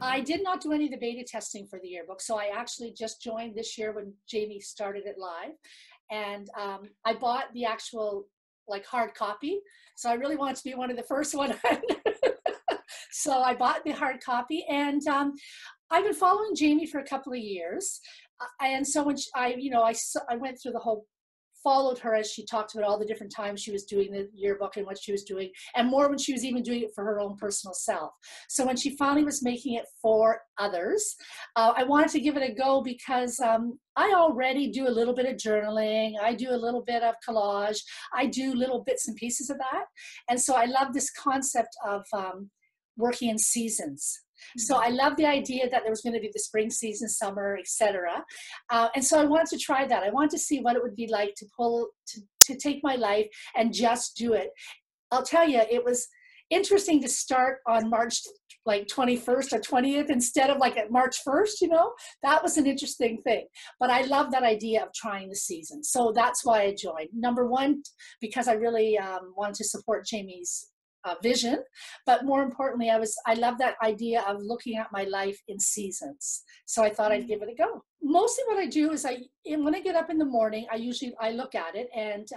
I did not do any of the beta testing for the yearbook. So I actually just joined this year when Jamie started it live. And I bought the actual like hard copy. So I really wanted to be one of the first one. So I bought the hard copy, and I've been following Jamie for a couple of years. And so when I went through the whole, followed her as she talked about all the different times she was doing the yearbook and what she was doing, and more when she was even doing it for her own personal self. So when she finally was making it for others, I wanted to give it a go because I already do a little bit of journaling. I do a little bit of collage. I do little bits and pieces of that. And so I love this concept of working in seasons. So I love the idea that there was going to be the spring season, summer, etc. And so I wanted to try that. I wanted to see what it would be like to take my life and just do it. I'll tell you, it was interesting to start on March like 21st or 20th instead of like at March 1st, you know. That was an interesting thing. But I love that idea of trying the season. So that's why I joined. Number one, because I really wanted to support Jamie's vision, but more importantly, I love that idea of looking at my life in seasons. So I thought I'd give it a go. Mostly what I do is when I get up in the morning, I look at it, and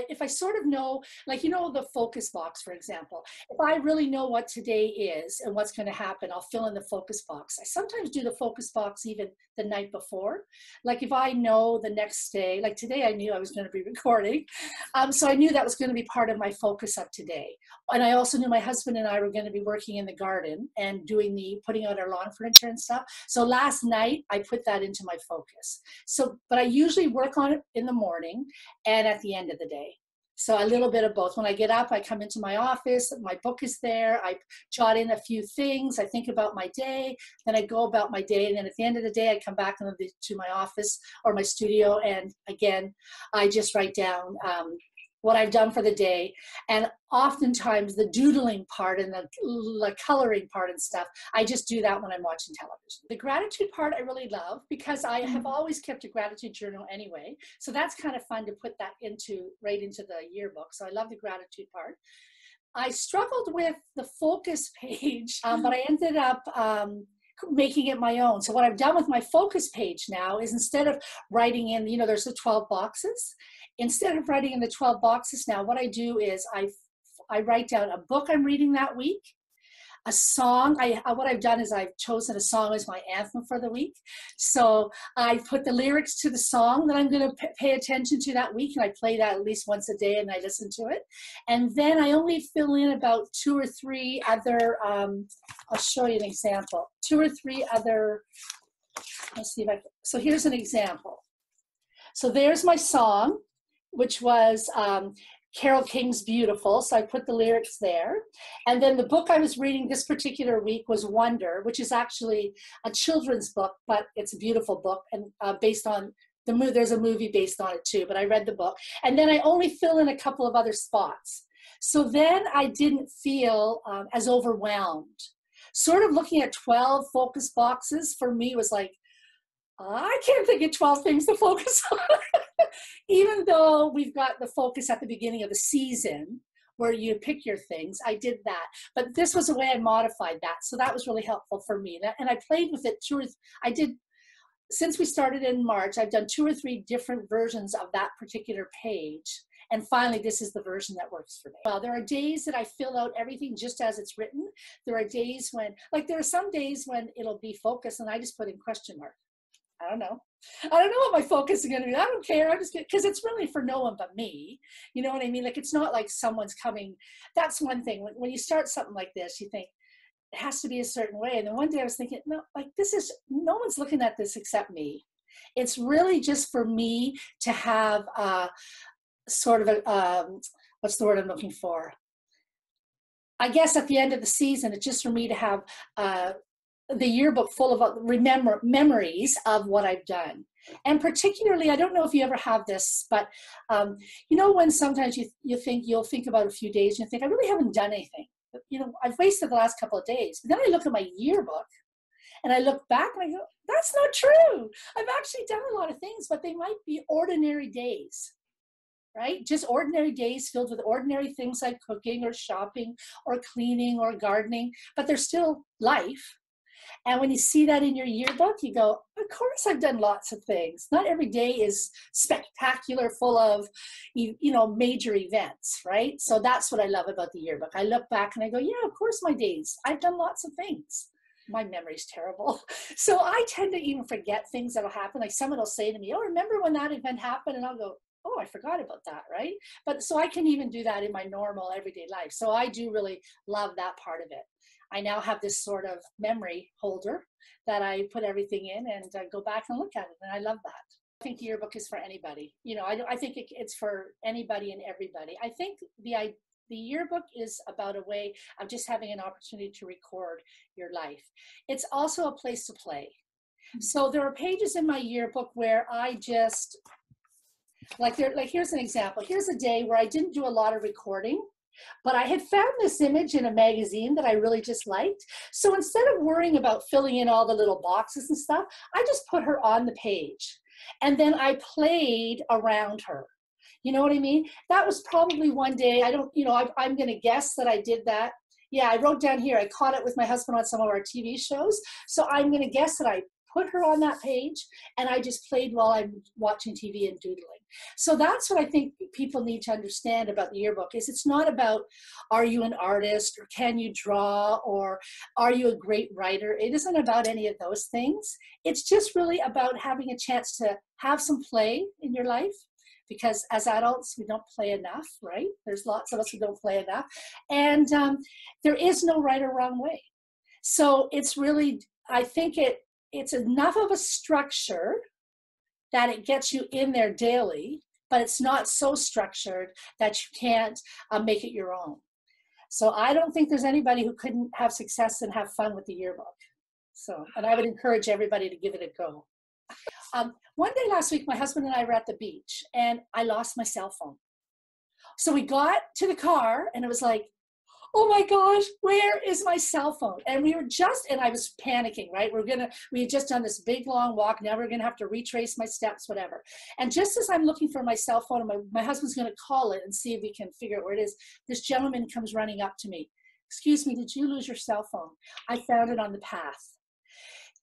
if I sort of know, like, you know, the focus box, for example, if I really know what today is and what's going to happen, I'll fill in the focus box. I sometimes do the focus box even the night before. Like if I know the next day, like today I knew I was going to be recording. So I knew that was going to be part of my focus of today. And I also knew my husband and I were going to be working in the garden and putting out our lawn furniture and stuff. So last night I put that into my focus. So, but I usually work on it in the morning and at the end of the day. So a little bit of both. When I get up, I come into my office, my book is there, I jot in a few things, I think about my day, then I go about my day, and then at the end of the day, I come back to my office or my studio, and again, I just write down what I've done for the day. And oftentimes the doodling part and the coloring part and stuff, I just do that when I'm watching television. The gratitude part I really love because I have always kept a gratitude journal anyway. So that's kind of fun to put that right into the yearbook. So I love the gratitude part. I struggled with the focus page, but I ended up making it my own. So what I've done with my focus page now is instead of writing in, you know, there's the 12 boxes. Instead of writing in the 12 boxes now, what I do is I write down a book I'm reading that week, a song. What I've done is I've chosen a song as my anthem for the week. So I put the lyrics to the song that I'm going to pay attention to that week, and I play that at least once a day, and I listen to it. And then I only fill in about 2 or 3 other, I'll show you an example, 2 or 3 other, let's see if I can, so here's an example. So there's my song, which was Carole King's Beautiful. So I put the lyrics there. And then the book I was reading this particular week was Wonder, which is actually a children's book, but it's a beautiful book, and based on there's a movie based on it too, but I read the book. And then I only fill in a couple of other spots. So then I didn't feel as overwhelmed. Sort of looking at 12 focus boxes for me was like, I can't think of 12 things to focus on. Even though we've got the focus at the beginning of the season where you pick your things, I did that. But this was a way I modified that. So that was really helpful for me. And I played with it since we started in March, I've done 2 or 3 different versions of that particular page. And finally, this is the version that works for me. Well, there are days that I fill out everything just as it's written. There are days when, like there are some days when it'll be focused and I just put in question mark. I don't know what my focus is going to be. I don't care. I'm just because it's really for no one but me. You know what I mean? Like it's not like someone's coming. That's one thing. When you start something like this, you think it has to be a certain way. And then one day I was thinking, no, like no one's looking at this except me. It's really just for me to have sort of a, what's the word I'm looking for? I guess at the end of the season, it's just for me to have the yearbook full of memories of what I've done. And particularly, I don't know if you ever have this, but you know when sometimes you'll think about a few days and you think, I really haven't done anything. You know, I've wasted the last couple of days. But then I look at my yearbook and I look back and I go, that's not true. I've actually done a lot of things, but they might be ordinary days. Right? Just ordinary days filled with ordinary things like cooking or shopping or cleaning or gardening, but they're still life. And when you see that in your yearbook, you go, of course I've done lots of things. Not every day is spectacular, full of, major events, right? So that's what I love about the yearbook. I look back and I go, yeah, of course my days. I've done lots of things. My memory's terrible. So I tend to even forget things that'll happen. Like someone will say to me, oh, remember when that event happened? And I'll go, oh, I forgot about that, right? But so I can even do that in my normal everyday life. So I do really love that part of it. I now have this sort of memory holder that I put everything in and go back and look at it. And I love that. I think the yearbook is for anybody. I think it's for anybody and everybody. I think the yearbook is about a way of just having an opportunity to record your life. It's also a place to play. So there are pages in my yearbook where I just, here's an example. Here's a day where I didn't do a lot of recording, but I had found this image in a magazine that I really just liked. So instead of worrying about filling in all the little boxes and stuff, I just put her on the page. And then I played around her. You know what I mean? That was probably one day, I'm going to guess that I did that. Yeah, I wrote down here, I caught it with my husband on some of our TV shows. So I'm going to guess that I put her on that page and I just played while I'm watching TV and doodling. So that's what I think people need to understand about the yearbook is it's not about, are you an artist or can you draw or are you a great writer? It isn't about any of those things. It's just really about having a chance to have some play in your life. Because as adults, we don't play enough, right? There's lots of us who don't play enough. And there is no right or wrong way. So it's really, I think it's enough of a structure that it gets you in there daily, but it's not so structured that you can't make it your own. So I don't think there's anybody who couldn't have success and have fun with the yearbook. So, and I would encourage everybody to give it a go. One day last week, my husband and I were at the beach and I lost my cell phone. So we got to the car and it was like, oh my gosh, where is my cell phone? And I was panicking, right? We had just done this big long walk. Now we're going to have to retrace my steps, whatever. And just as I'm looking for my cell phone, my husband's going to call it and see if we can figure out where it is. This gentleman comes running up to me. Excuse me, did you lose your cell phone? I found it on the path.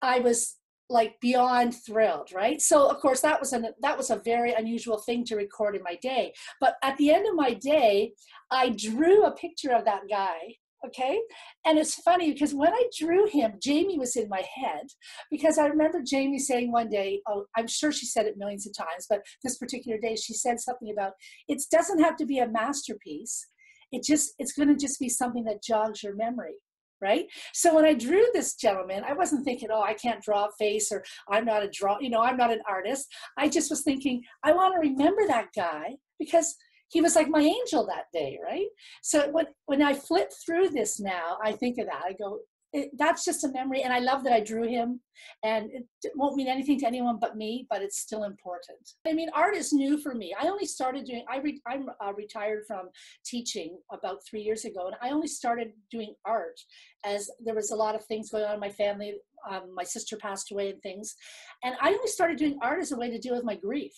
I was like beyond thrilled, right? So of course that was a very unusual thing to record in my day. But at the end of my day, I drew a picture of that guy, okay? And it's funny because when I drew him, Jamie was in my head because I remember Jamie saying one day, oh, I'm sure she said it millions of times, but this particular day she said something about, it doesn't have to be a masterpiece. It's going to just be something that jogs your memory. Right? So when I drew this gentleman, I wasn't thinking, oh, I can't draw a face or I'm not an artist. I just was thinking, I want to remember that guy because he was like my angel that day, right? So when I flip through this now, I think of that. I go, that's just a memory. And I love that I drew him and it won't mean anything to anyone but me, but it's still important. I mean, art is new for me. I only started doing, I'm retired from teaching about 3 years ago. And I only started doing art as there was a lot of things going on in my family. My sister passed away and things. And I only started doing art as a way to deal with my grief.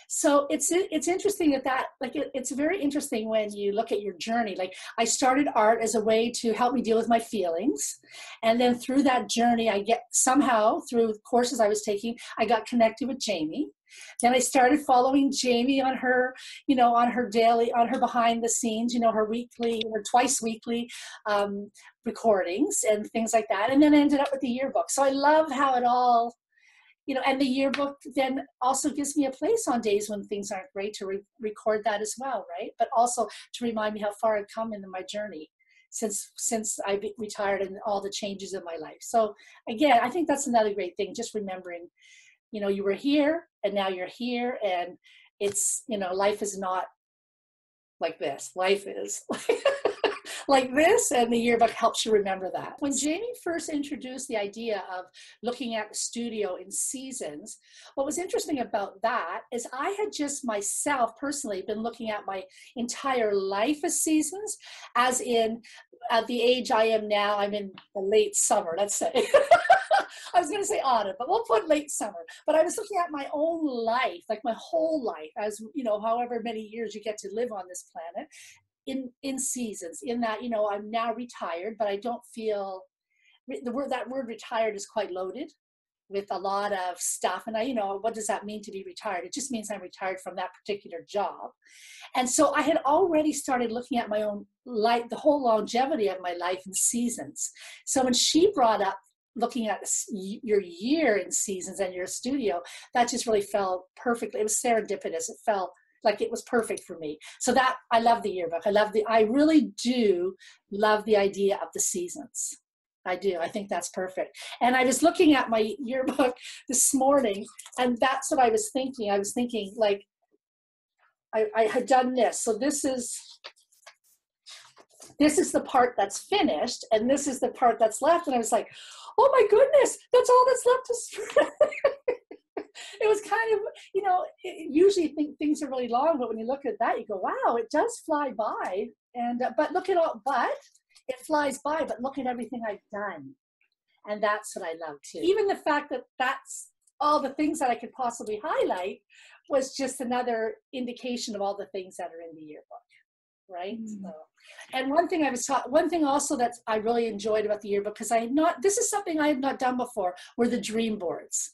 So it's interesting it's very interesting when you look at your journey. Like I started art as a way to help me deal with my feelings. And then through that journey, somehow through courses I was taking, I got connected with Jamie. Then I started following Jamie on her, on her behind the scenes, her weekly or twice weekly recordings and things like that. And then I ended up with the yearbook. So I love how it all, and the yearbook then also gives me a place on days when things aren't great to record that as well, right? But also to remind me how far I've come in my journey since I retired and all the changes in my life. So again, I think that's another great thing, just remembering, you were here and now you're here and it's, life is not like this. Life is like this, and the yearbook helps you remember that. When Jamie first introduced the idea of looking at the studio in seasons, what was interesting about that is I had just myself personally been looking at my entire life as seasons, as in at the age I am now, I'm in the late summer, let's say. I was going to say autumn, but we'll put late summer. But I was looking at my own life, like my whole life, as however many years you get to live on this planet, in seasons, in that, I'm now retired, but I don't feel that word retired is quite loaded with a lot of stuff. And what does that mean to be retired? It just means I'm retired from that particular job. And so I had already started looking at my own life, the whole longevity of my life in seasons. So when she brought up looking at your year in seasons and your studio, that just really fell perfectly. It was serendipitous. It fell like it was perfect for me. So that, I love the yearbook. I really do love the idea of the seasons. I do. I think that's perfect. And I was looking at my yearbook this morning, and that's what I was thinking. I was thinking, like, I had done this. So this is the part that's finished, and this is the part that's left. And I was like, oh my goodness, that's all that's left to spread. It was kind of, usually things are really long, but when you look at that, you go, wow, it does fly by. And, but it flies by, but look at everything I've done. And that's what I love too. Even the fact that that's all the things that I could possibly highlight was just another indication of all the things that are in the yearbook, right? Mm. So, and one thing also that I really enjoyed about the yearbook, because this is something I had not done before, were the dream boards.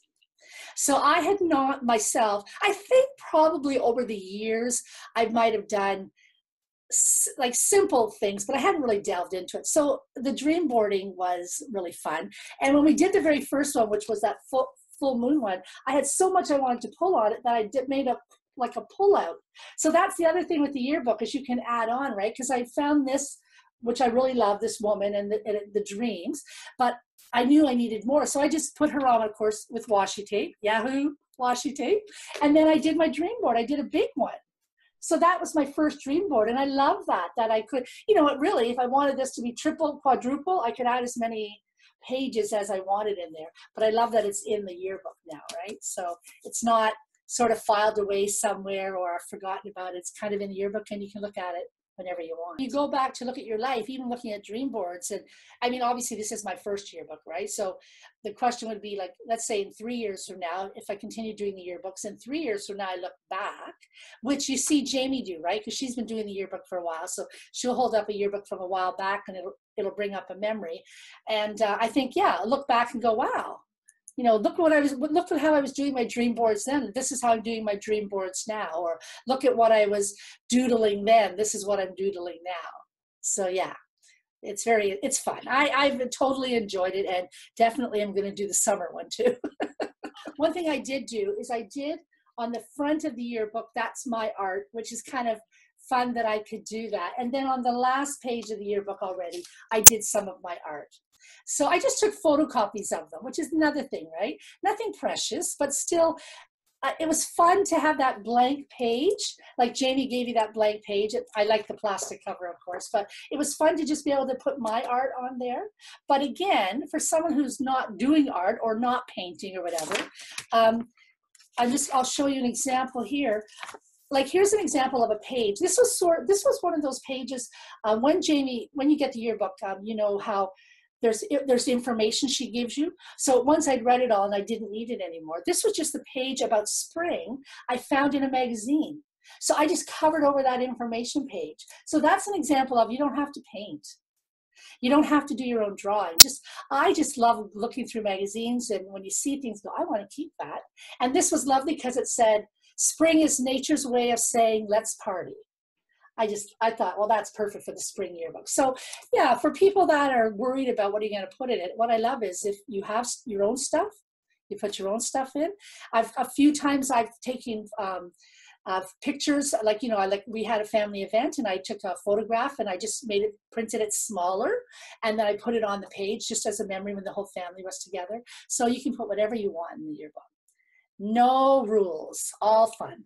So I had not myself, I think probably over the years, I might have done like simple things, but I hadn't really delved into it. So the dream boarding was really fun. And when we did the very first one, which was that full moon one, I had so much I wanted to pull on it that I made up like a pull out. So that's the other thing with the yearbook, is you can add on, right? Because I found this, which I really love, this woman and the dreams, but I knew I needed more. So I just put her on, of course, with washi tape, Yahoo washi tape. And then I did my dream board. I did a big one. So that was my first dream board. And I love that I could, really, if I wanted this to be triple, quadruple, I could add as many pages as I wanted in there. But I love that it's in the yearbook now, right? So it's not sort of filed away somewhere or forgotten about. It's kind of in the yearbook, and you can look at it whenever you want. You go back to look at your life, even looking at dream boards. And I mean, obviously this is my first yearbook, right? So the question would be, like, let's say in 3 years from now, if I continue doing the yearbooks, in 3 years from now, I look back, which you see Jamie do, right? Because she's been doing the yearbook for a while. So she'll hold up a yearbook from a while back, and it'll bring up a memory. And I think, yeah, look back and go, wow, look at how I was doing my dream boards then. This is how I'm doing my dream boards now. Or look at what I was doodling then. This is what I'm doodling now. So yeah, it's fun. I've totally enjoyed it, and definitely I'm going to do the summer one too. One thing I did do is I did on the front of the yearbook, that's my art, which is kind of fun that I could do that. And then on the last page of the yearbook already, I did some of my art. So I just took photocopies of them, which is another thing, right? Nothing precious, but still, it was fun to have that blank page. Like Jamie gave you that blank page. I like the plastic cover, of course, but it was fun to just be able to put my art on there. But again, for someone who's not doing art or not painting or whatever, I'll show you an example here. Like, here's an example of a page. This was one of those pages when you get the yearbook, you know how there's information she gives you. So once I'd read it all and I didn't need it anymore. This was just a page about spring I found in a magazine. So I just covered over that information page. So that's an example of, you don't have to paint. You don't have to do your own drawing. I just love looking through magazines, and when you see things, go, I want to keep that. And this was lovely because it said, spring is nature's way of saying, let's party. I thought, well, that's perfect for the spring yearbook. So yeah, for people that are worried about what are you going to put in it, what I love is if you have your own stuff, you put your own stuff in. A few times I've taken pictures, we had a family event and I took a photograph and I just printed it smaller, and then I put it on the page just as a memory when the whole family was together. So you can put whatever you want in the yearbook. No rules, all fun.